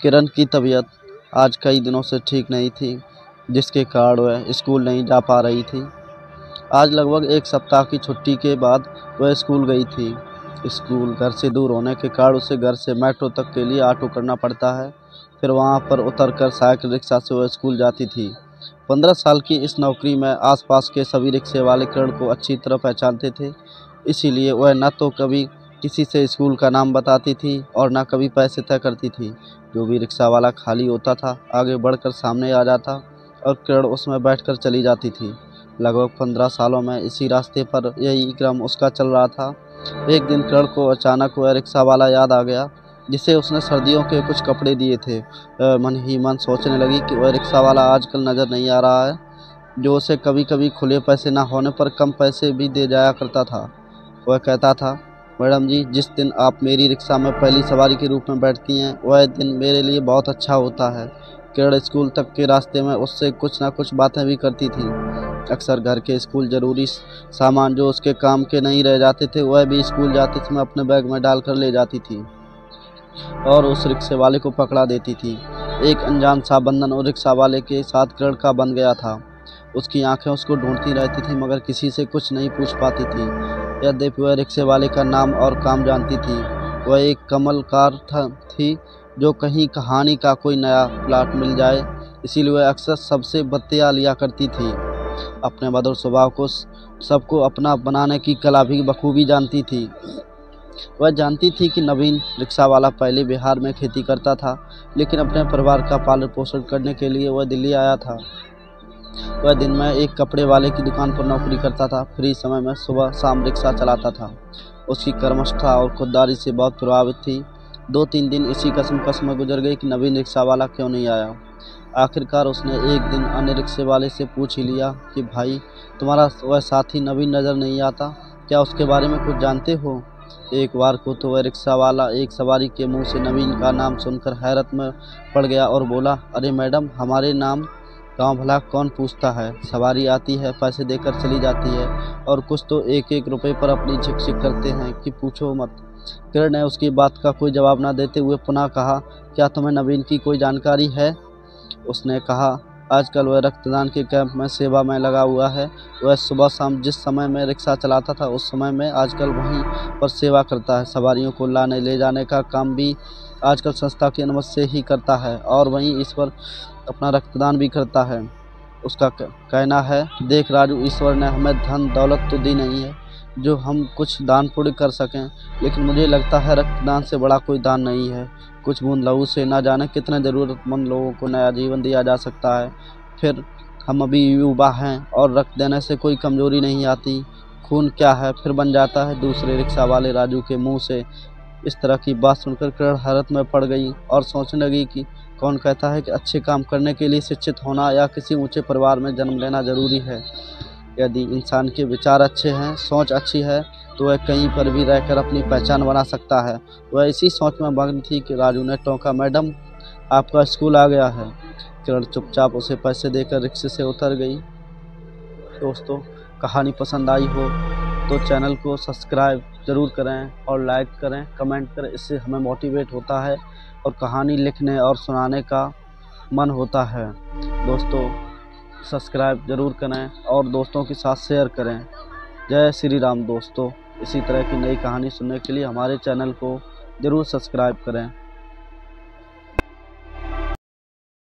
किरण की तबीयत आज कई दिनों से ठीक नहीं थी, जिसके कारण वह स्कूल नहीं जा पा रही थी। आज लगभग 1 सप्ताह की छुट्टी के बाद वह स्कूल गई थी। स्कूल घर से दूर होने के कारण उसे घर से मेट्रो तक के लिए ऑटो करना पड़ता है। फिर वहां पर उतरकर साइकिल रिक्शा से वह स्कूल जाती थी। 15 साल की इस नौकरी में आसपास के सभी रिक्शे वाले किरण को अच्छी तरह पहचानते थे। इसीलिए वह न तो कभी किसी से स्कूल का नाम बताती थी और न कभी पैसे तय करती थी। जो भी रिक्शा वाला खाली होता था, आगे बढ़कर सामने आ जाता और किरण उसमें बैठकर चली जाती थी। लगभग 15 सालों में इसी रास्ते पर यही क्रम उसका चल रहा था। एक दिन किरण को अचानक वह रिक्शा वाला याद आ गया, जिसे उसने सर्दियों के कुछ कपड़े दिए थे। मन ही मन सोचने लगी कि वह रिक्शा वाला आजकल नज़र नहीं आ रहा है, जो उसे कभी कभी खुले पैसे ना होने पर कम पैसे भी दे जाया करता था। वह कहता था, मैडम जी, जिस दिन आप मेरी रिक्शा में पहली सवारी के रूप में बैठती हैं, वह दिन मेरे लिए बहुत अच्छा होता है। किरण स्कूल तक के रास्ते में उससे कुछ ना कुछ बातें भी करती थी। अक्सर घर के स्कूल ज़रूरी सामान जो उसके काम के नहीं रह जाते थे, वह भी स्कूल जाते समय अपने बैग में डालकर ले जाती थी और उस रिक्शे वाले को पकड़ा देती थी। एक अनजान सा बंधन उस रिक्शा वाले के साथ किरण का बन गया था। उसकी आंखें उसको ढूंढती रहती थी, मगर किसी से कुछ नहीं पूछ पाती थी। यद्यपि वह रिक्शे वाले का नाम और काम जानती थी। वह एक कमलकार थी, जो कहीं कहानी का कोई नया प्लाट मिल जाए, इसीलिए वह अक्सर सबसे बत्तियाँ लिया करती थी। अपने मधुर स्वभाव को सबको अपना बनाने की कला भी बखूबी जानती थी। वह जानती थी कि नवीन रिक्शा वाला पहले बिहार में खेती करता था, लेकिन अपने परिवार का पालन पोषण करने के लिए वह दिल्ली आया था। वह दिन में एक कपड़े वाले की दुकान पर नौकरी करता था। फ्री समय में सुबह शाम रिक्शा चलाता था। उसकी कर्मठता और खुददारी से बहुत प्रभावित थी। 2-3 दिन इसी कश्मकश में गुजर गए कि नवीन रिक्शा वाला क्यों नहीं आया। आखिरकार उसने एक दिन अन्य रिक्शे वाले से पूछ ही लिया कि भाई, तुम्हारा वह साथी नवीन नज़र नहीं आता, क्या उसके बारे में कुछ जानते हो? एक बार को तो वह रिक्शा वाला एक सवारी के मुंह से नवीन का नाम सुनकर हैरत में पड़ गया और बोला, अरे मैडम, हमारे नाम गाँव भला कौन पूछता है। सवारी आती है, पैसे देकर चली जाती है, और कुछ तो 1-1 रुपये पर अपनी झिक-झिक करते हैं कि पूछो मत। किरण ने उसकी बात का कोई जवाब न देते हुए पुनः कहा, क्या तुम्हें नवीन की कोई जानकारी है? उसने कहा, आजकल वह रक्तदान के कैंप में सेवा में लगा हुआ है। वह सुबह शाम जिस समय में रिक्शा चलाता था, उस समय में आजकल वहीं पर सेवा करता है। सवारियों को लाने ले जाने का काम भी आजकल संस्था की अनुमति से ही करता है, और वहीं इस पर अपना रक्तदान भी करता है। उसका कहना है, देख राजू, ईश्वर ने हमें धन दौलत तो दी नहीं है जो हम कुछ दान पुण्य कर सकें, लेकिन मुझे लगता है रक्तदान से बड़ा कोई दान नहीं है। कुछ बूंद लहू से ना जाने कितने ज़रूरतमंद लोगों को नया जीवन दिया जा सकता है। फिर हम अभी युवा हैं और रक्त देने से कोई कमजोरी नहीं आती। खून क्या है, फिर बन जाता है। दूसरे रिक्शा वाले राजू के मुंह से इस तरह की बात सुनकर किरण हैरत में पड़ गई और सोचने लगी कि कौन कहता है कि अच्छे काम करने के लिए शिक्षित होना या किसी ऊंचे परिवार में जन्म लेना जरूरी है। यदि इंसान के विचार अच्छे हैं, सोच अच्छी है, तो वह कहीं पर भी रहकर अपनी पहचान बना सकता है। वह इसी सोच में मग्न थी कि राजू ने टोका, मैडम, आपका स्कूल आ गया है। किरण चुपचाप उसे पैसे देकर रिक्शे से उतर गई। दोस्तों, कहानी पसंद आई हो तो चैनल को सब्सक्राइब ज़रूर करें और लाइक करें, कमेंट करें। इससे हमें मोटिवेट होता है और कहानी लिखने और सुनाने का मन होता है। दोस्तों, सब्सक्राइब ज़रूर करें और दोस्तों के साथ शेयर करें। जय श्री राम। दोस्तों, इसी तरह की नई कहानी सुनने के लिए हमारे चैनल को ज़रूर सब्सक्राइब करें।